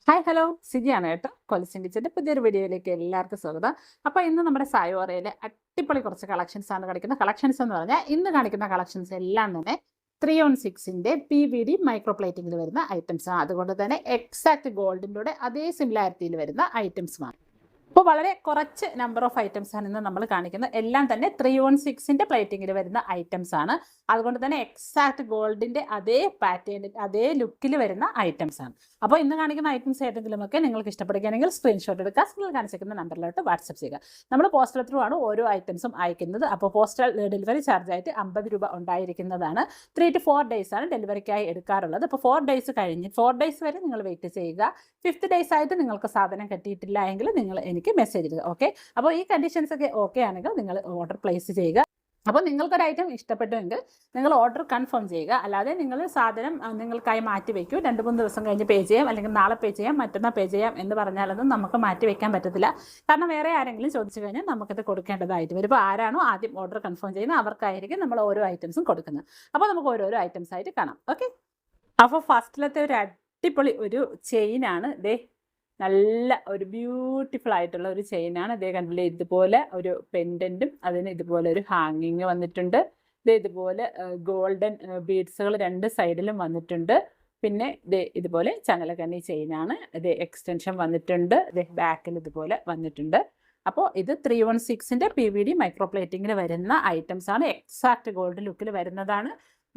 Hi hello സിജിയാണ് കേട്ടോ. കൊലച്ചിൻ കിച്ചൻ്റെ പുതിയൊരു വീഡിയോയിലേക്ക് എല്ലാവർക്കും സ്വാഗതം. അപ്പോൾ ഇന്ന് നമ്മുടെ സായോറയിലെ അടിപൊളി കുറച്ച് കളക്ഷൻസ് ആണ് കാണിക്കുന്നത്. കളക്ഷൻസ് എന്ന് പറഞ്ഞാൽ ഇന്ന് കാണിക്കുന്ന കളക്ഷൻസ് എല്ലാം തന്നെ 3 on 6 PVD മൈക്രോ പ്ലേറ്റിംഗിൽ വരുന്ന ഐറ്റംസ് ആണ്. അതുകൊണ്ട് തന്നെ എക്സാക്ട് ഗോൾഡിൻ്റെ കൂടെ അതേ സിമിലാരിറ്റിയിൽ വരുന്ന ഐറ്റംസുമാണ്. അപ്പോൾ വളരെ കുറച്ച് നമ്പർ ഓഫ് ഐറ്റംസ് ആണ് ഇന്ന് നമ്മൾ കാണിക്കുന്നത്. എല്ലാം തന്നെ 3 on 6 പ്ലേറ്റിംഗിൽ വരുന്ന ഐറ്റംസ് ആണ്. അതുകൊണ്ട് തന്നെ എക്സാക്ട് ഗോൾഡിൻ്റെ അതേ പാറ്റേണിൽ അതേ ലുക്കിൽ വരുന്ന ഐറ്റംസ് ആണ്. അപ്പോൾ ഇന്ന് കാണിക്കുന്ന ഐറ്റംസ് ഏതെങ്കിലുമൊക്കെ നിങ്ങൾക്ക് ഇഷ്ടപ്പെടുകയാണെങ്കിൽ സ്ക്രീൻഷോട്ട് എടുക്കുക. സ്ക്രീനിൽ കാണിച്ചിരിക്കുന്ന നമ്പറിലോട്ട് വാട്സപ്പ് ചെയ്യുക. നമ്മൾ പോസ്റ്റൽ ത്രൂ ആണ് ഓരോ ഐറ്റംസും അയക്കുന്നത്. അപ്പോൾ പോസ്റ്റൽ ഡെലിവറി ചാർജായിട്ട് 50 രൂപ ഉണ്ടായിരിക്കുന്നതാണ്. 3 to 4 days ആണ് ഡെലിവറിക്കായി എടുക്കാറുള്ളത്. അപ്പോൾ 4 days കഴിഞ്ഞ് 4 days വരെ നിങ്ങൾ വെയിറ്റ് ചെയ്യുക. 5th days ആയിട്ട് നിങ്ങൾക്ക് സാധനം കിട്ടിയിട്ടില്ല എങ്കിൽ നിങ്ങൾ എനിക്ക് മെസ്സേജ് ഇടുക. ഓക്കെ, അപ്പോൾ ഈ കണ്ടീഷൻസ് ഒക്കെ ഓക്കെ ആണെങ്കിൽ നിങ്ങൾ ഓർഡർ പ്ലേസ് ചെയ്യുക. അപ്പോൾ നിങ്ങൾക്കൊരു ഐറ്റം ഇഷ്ടപ്പെട്ടുവെങ്കിൽ നിങ്ങൾ ഓർഡർ കൺഫേം ചെയ്യുക. അല്ലാതെ നിങ്ങൾ സാധനം നിങ്ങൾക്കായി മാറ്റി വയ്ക്കൂ, 2-3 ദിവസം കഴിഞ്ഞ് പേ ചെയ്യാം, അല്ലെങ്കിൽ നാളെ പേ ചെയ്യാം, മറ്റന്നാൾ പേ ചെയ്യാം എന്ന് പറഞ്ഞാലൊന്നും നമുക്ക് മാറ്റി വയ്ക്കാൻ പറ്റത്തില്ല. കാരണം വേറെ ആരെങ്കിലും ചോദിച്ചു കഴിഞ്ഞാൽ നമുക്കത് കൊടുക്കേണ്ടതായിട്ട് വരും. ഇപ്പോൾ ആരാണോ ആദ്യം ഓർഡർ കൺഫേം ചെയ്യുന്നത് അവർക്കായിരിക്കും നമ്മൾ ഓരോ ഐറ്റംസും കൊടുക്കുന്നത്. അപ്പോൾ നമുക്ക് ഓരോരോ ഐറ്റംസ് ആയിട്ട് കാണാം. ഓക്കെ, അപ്പോൾ ഫസ്റ്റിലത്തെ ഒരു അടിപൊളി ഒരു ചെയിനാണ്. ദേ നല്ല ഒരു ബ്യൂട്ടിഫുൾ ആയിട്ടുള്ള ഒരു ചെയിനാണ്. ഇതേ കണ്ടില്ലേ, ഇതുപോലെ ഒരു പെൻഡൻറ്റും അതിന് ഇതുപോലെ ഒരു ഹാങ്ങിങ് വന്നിട്ടുണ്ട്. ഇതുപോലെ ഗോൾഡൻ ബീഡ്സുകൾ 2 സൈഡിലും വന്നിട്ടുണ്ട്. പിന്നെ ഇതുപോലെ ചങ്ങലക്കണ്ണി ചെയിനാണ്. ഇത് എക്സ്റ്റൻഷൻ വന്നിട്ടുണ്ട്. ബാക്കിൽ ഇതുപോലെ വന്നിട്ടുണ്ട്. അപ്പോൾ ഇത് 3 on 6 PVD മൈക്രോ പ്ലേറ്റിങ്ങിൽ വരുന്ന ഐറ്റംസ് ആണ്. എക്സാക്ട് ഗോൾഡ് ലുക്കിൽ വരുന്നതാണ്.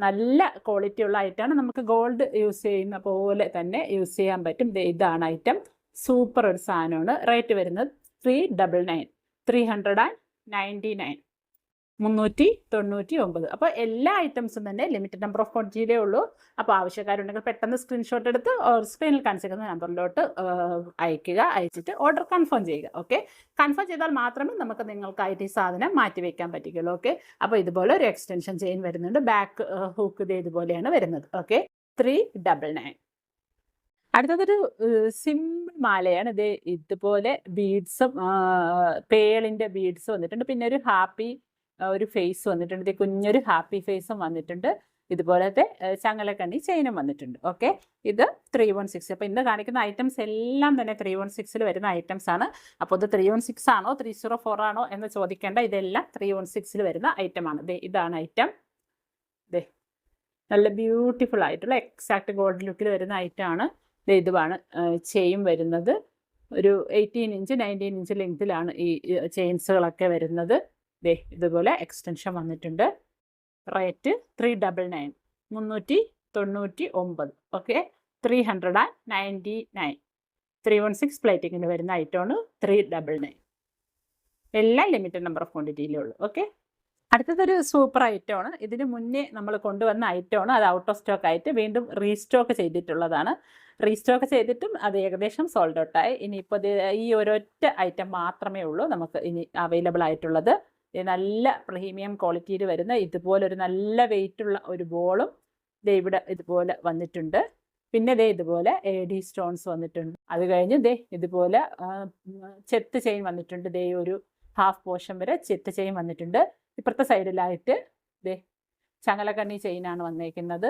നല്ല ക്വാളിറ്റി ഉള്ള ഐറ്റമാണ്. നമുക്ക് ഗോൾഡ് യൂസ് ചെയ്യുന്ന പോലെ തന്നെ യൂസ് ചെയ്യാൻ പറ്റും. ഇതാണ് ഐറ്റം. സൂപ്പർ ഒരു സാധനമാണ്. റേറ്റ് വരുന്നത് 399 399 399. അപ്പോൾ എല്ലാ ഐറ്റംസും തന്നെ ലിമിറ്റഡ് നമ്പർ ഓഫ് ക്വാണ്ടിറ്റിയിലേ ഉള്ളൂ. അപ്പോൾ ആവശ്യക്കാരുണ്ടെങ്കിൽ പെട്ടെന്ന് സ്ക്രീൻഷോട്ട് എടുത്ത് സ്ക്രീനിൽ കാണിച്ചിരിക്കുന്ന നമ്പറിലോട്ട് അയക്കുക. അയച്ചിട്ട് ഓർഡർ കൺഫേം ചെയ്യുക. ഓക്കെ, കൺഫേം ചെയ്താൽ മാത്രമേ നമുക്ക് നിങ്ങൾക്കായിട്ട് ഈ സാധനം മാറ്റി വയ്ക്കാൻ പറ്റുകയുള്ളൂ. ഓക്കെ, അപ്പോൾ ഇതുപോലെ ഒരു എക്സ്റ്റൻഷൻ ചെയിൻ വരുന്നുണ്ട്. ബാക്ക് ഹൂക്ക് ഇതുപോലെയാണ് വരുന്നത്. ഓക്കെ, 399. അടുത്തതൊരു സിമ്പിൾ മാലയാണ്. ഇതുപോലെ ബീഡ്സും പേളിൻ്റെ ബീഡ്സ് വന്നിട്ടുണ്ട്. പിന്നെ ഒരു ഹാപ്പി ഒരു ഫേസ് വന്നിട്ടുണ്ട്. കുഞ്ഞൊരു ഹാപ്പി ഫേസും വന്നിട്ടുണ്ട്. ഇതുപോലത്തെ ചങ്ങലക്കണ്ണി ചെയിനും വന്നിട്ടുണ്ട്. ഓക്കെ, ഇത് 3 on 6. അപ്പോൾ ഇന്ന് കാണിക്കുന്ന ഐറ്റംസ് എല്ലാം തന്നെ 3 on 6 വരുന്ന ഐറ്റംസ് ആണ്. അപ്പോൾ ഇത് 3 on 6 ആണോ 304 ആണോ എന്ന് ചോദിക്കേണ്ട. ഇതെല്ലാം 3 on 6 വരുന്ന ഐറ്റമാണ്. ഇതാണ് ഐറ്റം. നല്ല ബ്യൂട്ടിഫുൾ ആയിട്ടുള്ള എക്സാക്ട് ഗോൾഡ് ലുക്കിൽ വരുന്ന ഐറ്റമാണ്. ഇതുമാണ് ചെയിൻ വരുന്നത്. ഒരു 18 ഇഞ്ച് 19 ഇഞ്ച് ലെങ്തിലാണ് ഈ ചെയിൻസുകളൊക്കെ വരുന്നത്. ഇതുപോലെ എക്സ്റ്റൻഷൻ വന്നിട്ടുണ്ട്. റേറ്റ് 399 399. ഓക്കെ, 399. 3 on 6 പ്ലേറ്റിങ്ങിൽ വരുന്ന ഐറ്റമാണ് 399. എല്ലാം ലിമിറ്റഡ് നമ്പർ ഓഫ് ക്വാണ്ടിറ്റിയിലേ ഉള്ളൂ. ഓക്കെ, അടുത്തതൊരു സൂപ്പർ ഐറ്റമാണ്. ഇതിന് മുന്നേ നമ്മൾ കൊണ്ടുവന്ന ഐറ്റമാണ്. അത് ഔട്ട് ഓഫ് സ്റ്റോക്ക് ആയിട്ട് വീണ്ടും റീസ്റ്റോക്ക് ചെയ്തിട്ടുള്ളതാണ്. റീസ്റ്റോക്ക് ചെയ്തിട്ടും അത് ഏകദേശം സോൾഡ് ഔട്ടായി. ഇനിയിപ്പോൾ ഈ ഒരൊറ്റ ഐറ്റം മാത്രമേ ഉള്ളൂ നമുക്ക് ഇനി അവൈലബിൾ ആയിട്ടുള്ളത്. നല്ല പ്രീമിയം ക്വാളിറ്റിയിൽ വരുന്ന ഇതുപോലൊരു നല്ല വെയിറ്റുള്ള ഒരു ബോളും ഇവിടെ ഇതുപോലെ വന്നിട്ടുണ്ട്. പിന്നെ ഇതുപോലെ AD സ്റ്റോൺസ് വന്നിട്ടുണ്ട്. അത് കഴിഞ്ഞ് ഇതുപോലെ ചെത്ത് ചെയിൻ വന്നിട്ടുണ്ട്. ഒരു ഹാഫ് പോർഷൻ വരെ ചെത്ത് ചെയിൻ വന്നിട്ടുണ്ട്. ഇപ്പുറത്തെ സൈഡിലായിട്ട് ചങ്ങലക്കണ്ണി ചെയിനാണ് വന്നേക്കുന്നത്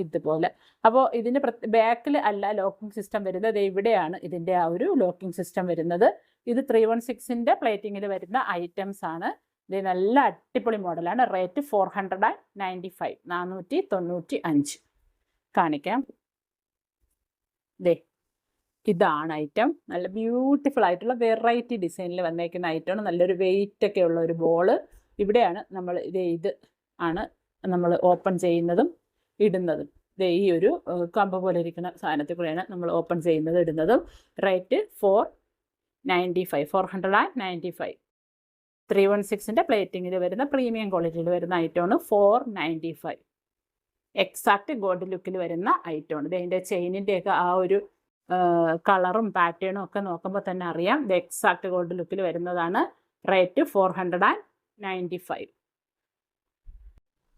ഇതുപോലെ. അപ്പോൾ ഇതിന് ബാക്കിൽ അല്ല ലോക്കിംഗ് സിസ്റ്റം വരുന്നത്. ഇവിടെയാണ് ഇതിൻ്റെ ആ ഒരു ലോക്കിംഗ് സിസ്റ്റം വരുന്നത്. ഇത് 3 on 6 പ്ലേറ്റിങ്ങിൽ വരുന്ന ഐറ്റംസ് ആണ്. ഇത് നല്ല അടിപൊളി മോഡലാണ്. റേറ്റ് 495 495. കാണിക്കാം. ഇതാണ് ഐറ്റം. നല്ല ബ്യൂട്ടിഫുൾ ആയിട്ടുള്ള വെറൈറ്റി ഡിസൈനിൽ വന്നേക്കുന്ന ഐറ്റമാണ്. നല്ലൊരു വെയിറ്റ് ഒക്കെ ഉള്ള ഒരു ബോള്. ഇവിടെയാണ് നമ്മൾ ഇത് ആണ് നമ്മൾ ഓപ്പൺ ചെയ്യുന്നതും ഇടുന്നതും. ഈ ഒരു കമ്പ് പോലെ ഇരിക്കുന്ന സാധനത്തിൽ കൂടെയാണ് നമ്മൾ ഓപ്പൺ ചെയ്യുന്നതും ഇടുന്നതും. റേറ്റ് 495. 3 on 6 പ്ലേറ്റിങ്ങിൽ വരുന്ന പ്രീമിയം ക്വാളിറ്റിയിൽ വരുന്ന ഐറ്റമാണ് 495. എക്സാക്ട് ഗോൾഡ് ലുക്കിൽ വരുന്ന ഐറ്റമാണ്. ഇതിൻ്റെ ചെയിനിൻ്റെയൊക്കെ ആ ഒരു കളറും പാറ്റേണും ഒക്കെ നോക്കുമ്പോൾ തന്നെ അറിയാം ഇത് എക്സാക്ട് ഗോൾഡ് ലുക്കിൽ വരുന്നതാണ്. റേറ്റ് 495.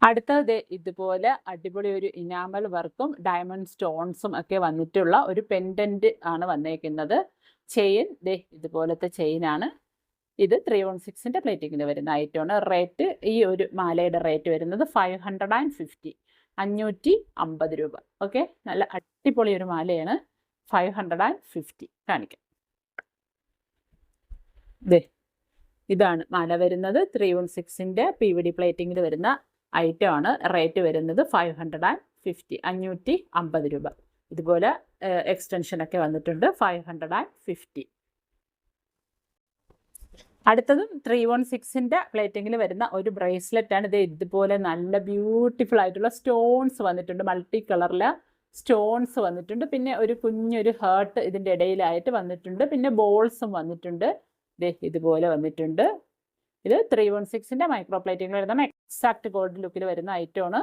അടുത്തത് ഇതുപോലെ അടിപൊളി ഒരു ഇനാമൽ വർക്കും ഡയമണ്ട് സ്റ്റോൺസും ഒക്കെ വന്നിട്ടുള്ള ഒരു പെൻഡൻറ്റ് ആണ് വന്നേക്കുന്നത്. ചെയിൻ ഇതുപോലത്തെ ചെയിനാണ്. ഇത് 3 on 6 പ്ലേറ്റിങ്ങിൽ വരുന്ന ഐറ്റമാണ്. റേറ്റ് ഈ ഒരു മാലയുടെ റേറ്റ് വരുന്നത് 550 550 രൂപ. ഓക്കെ, നല്ല അടിപൊളി ഒരു മാലയാണ്. 550 കാണിക്കാം. ഇതാണ് മാല വരുന്നത്. 316ൻ്റെ PVD പ്ലേറ്റിങ്ങിൽ വരുന്ന ഐറ്റം ആണ്. റേറ്റ് വരുന്നത് 550, 550 രൂപ. ഇതുപോലെ എക്സ്റ്റൻഷനൊക്കെ വന്നിട്ടുണ്ട്. 550. അടുത്തതും 316ൻ്റെ പ്ലേറ്റിങ്ങിൽ വരുന്ന ഒരു ബ്രേസ്ലെറ്റ് ആണ്. ഇതുപോലെ നല്ല ബ്യൂട്ടിഫുൾ ആയിട്ടുള്ള സ്റ്റോൺസ് വന്നിട്ടുണ്ട്. മൾട്ടി കളറിൽ സ്റ്റോൺസ് വന്നിട്ടുണ്ട്. പിന്നെ ഒരു കുഞ്ഞൊരു ഹേർട്ട് ഇതിൻ്റെ ഇടയിലായിട്ട് വന്നിട്ടുണ്ട്. പിന്നെ ബോൾസും വന്നിട്ടുണ്ട്. ഇതുപോലെ വന്നിട്ടുണ്ട്. ഇത് 316ൻ്റെ മൈക്രോ പ്ലേറ്റിങ്ങിൽ വരുന്ന എക്സാക്ട് ഗോൾഡ് ലുക്കിൽ വരുന്ന ഐറ്റമാണ്.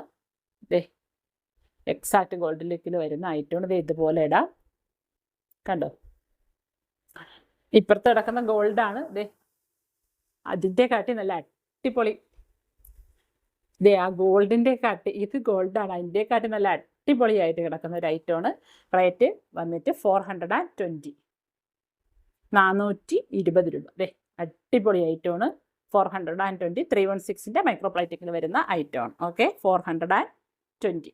എക്സാക്ട് ഗോൾഡ് ലുക്കിൽ വരുന്ന ഐറ്റമാണ്. ഇതുപോലെ ഇടാം. കണ്ടോ, ഇപ്പുറത്ത് കിടക്കുന്ന ഗോൾഡാണ്. അതിൻ്റെ കാട്ടി നല്ല അടിപൊളി. ആ ഗോൾഡിൻ്റെ കാട്ടി ഇത് ഗോൾഡാണ്. അതിൻ്റെ കാട്ടി നല്ല അടിപൊളിയായിട്ട് കിടക്കുന്ന ഒരു ഐറ്റമാണ്. റേറ്റ് വന്നിട്ട് 420, 420 രൂപ. അടിപൊളി ഐറ്റമാണ്. 420. 316ൻ്റെ മൈക്രോ പ്ലേറ്റിങ്ങിൽ വരുന്ന ഐറ്റമാണ്. ഓക്കെ, 420.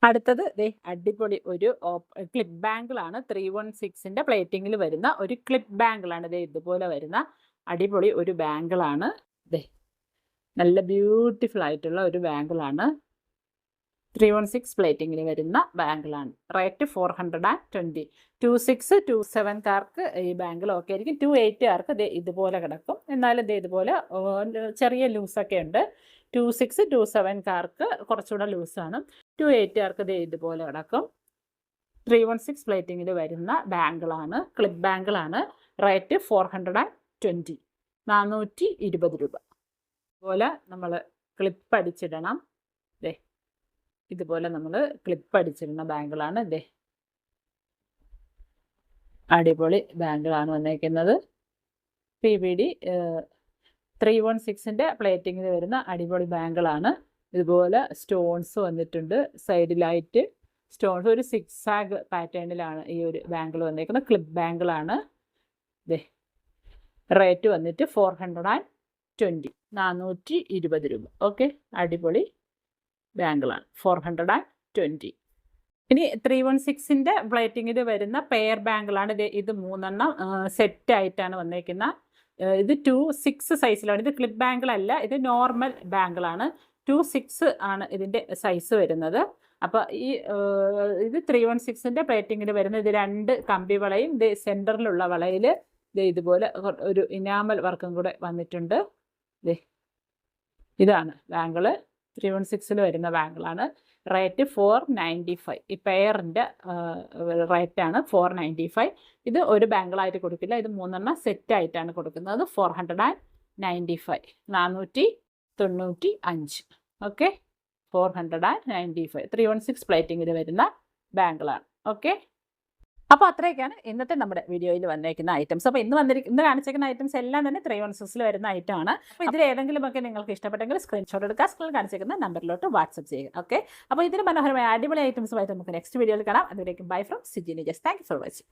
അടുത്തത് അടിപൊളി ഒരു ക്ലിപ്പ് ബാങ്കിളാണ്. 316ൻ്റെ പ്ലേറ്റിങ്ങിൽ വരുന്ന ഒരു ക്ലിപ്പ് ബാങ്കിളാണ്. ഇതുപോലെ വരുന്ന അടിപൊളി ഒരു ബാങ്കിളാണ്. നല്ല ബ്യൂട്ടിഫുൾ ആയിട്ടുള്ള ഒരു ബാങ്കിളാണ്. 316 പ്ലേറ്റിങ്ങിൽ വരുന്ന ബാങ്കിളാണ്. റേറ്റ് 420. 26, 27കാർക്ക് ഈ ബാങ്കിൾ ഓക്കെ ആയിരിക്കും. 28കാർക്ക് ഇതുപോലെ കിടക്കും. എന്നാലും ഇതുപോലെ ചെറിയ ലൂസൊക്കെ ഉണ്ട്. 26, 27കാർക്ക് കുറച്ചുകൂടെ ലൂസാണ്. 28കാർക്ക് ഇതുപോലെ കിടക്കും. 316 പ്ലേറ്റിങ്ങിൽ വരുന്ന ബാങ്കിളാണ്. ക്ലിപ്പ് ബാങ്കിളാണ്. റേറ്റ് 420, 420 രൂപ. അതുപോലെ നമ്മൾ ക്ലിപ്പ് അടിച്ചിടണം. ഇതുപോലെ നമ്മൾ ക്ലിപ്പ് അടിച്ചിടുന്ന ബാങ്കിളാണ്. അടിപൊളി ബാങ്കിളാണ് വന്നേക്കുന്നത്. PVD 316ൻ്റെ പ്ലേറ്റിങ്ങിൽ വരുന്ന അടിപൊളി ബാങ്കിളാണ്. ഇതുപോലെ സ്റ്റോൺസ് വന്നിട്ടുണ്ട്. സൈഡിലായിട്ട് സ്റ്റോൺസ് ഒരു സിക്സാഗ് പാറ്റേണിലാണ് ഈ ഒരു ബാങ്കിൾ വന്നേക്കുന്നത്. ക്ലിപ്പ് ബാങ്കിളാണ്. റേറ്റ് വന്നിട്ട് 420, 420 രൂപ. ഓക്കെ, അടിപൊളി ബാങ്കിളാണ്. 420. ഇനി 316ൻ്റെ പ്ലേറ്റിങ്ങിൽ വരുന്ന പെയർ ബാങ്കിളാണ്. ഇത് 3എണ്ണം സെറ്റായിട്ടാണ് വന്നേക്കുന്നത്. ഇത് 2-6 സൈസിലാണ്. ഇത് ക്ലിപ്പ് ബാങ്കിൾ അല്ല, ഇത് നോർമൽ ബാങ്കിളാണ്. 2-6 ആണ് ഇതിൻ്റെ സൈസ് വരുന്നത്. അപ്പോൾ ഇത് 316ൻ്റെ പ്ലേറ്റിങ്ങിൽ വരുന്ന ഇത് 2 കമ്പി വളയും സെൻറ്ററിലുള്ള വളയിൽ ഇതുപോലെ ഒരു ഇനാമൽ വർക്കും കൂടെ വന്നിട്ടുണ്ട്. ഇതാണ് ബാങ്കിള്. 316ൽ വരുന്ന ബാങ്കിളാണ്. റേറ്റ് 495. ഈ പെയറിൻ്റെ റേറ്റാണ് 495. ഇത് ഒരു ബാങ്കിളായിട്ട് കൊടുക്കില്ല. ഇത് 3എണ്ണം സെറ്റായിട്ടാണ് കൊടുക്കുന്നത്. 495, 495. ഓക്കെ, 495. 316 പ്ലേറ്റിങ്ങിൽ വരുന്ന ബാങ്കിളാണ്. ഓക്കെ, അപ്പോൾ അത്രയൊക്കെയാണ് ഇന്നത്തെ നമ്മുടെ വീഡിയോയിൽ വന്നേക്കുന്ന ഐറ്റംസ്. അപ്പോൾ ഇന്ന് കാണിച്ചേക്കുന്ന ഐറ്റംസ് എല്ലാം തന്നെ 316ൽ വരുന്ന ഐറ്റമാണ്. അപ്പോൾ ഇതിൽ ഏതെങ്കിലുമൊക്കെ നിങ്ങൾക്ക് ഇഷ്ടപ്പെട്ടെങ്കിൽ സ്ക്രീൻഷോട്ട് എടുക്കുക. സ്ക്രീനിൽ കാണിച്ചേക്കുന്ന നമ്പറിലോട്ട് വാട്സപ്പ് ചെയ്യുക. ഓക്കെ, അപ്പോൾ ഇതിന് മനോഹരമായ അടിപൊളി ഐറ്റംസുമായിട്ട് നമുക്ക് നെക്സ്റ്റ് വീഡിയോയിൽ കാണാം. അതുവരേക്കും bye from Siji Nijas. Thank you for watching.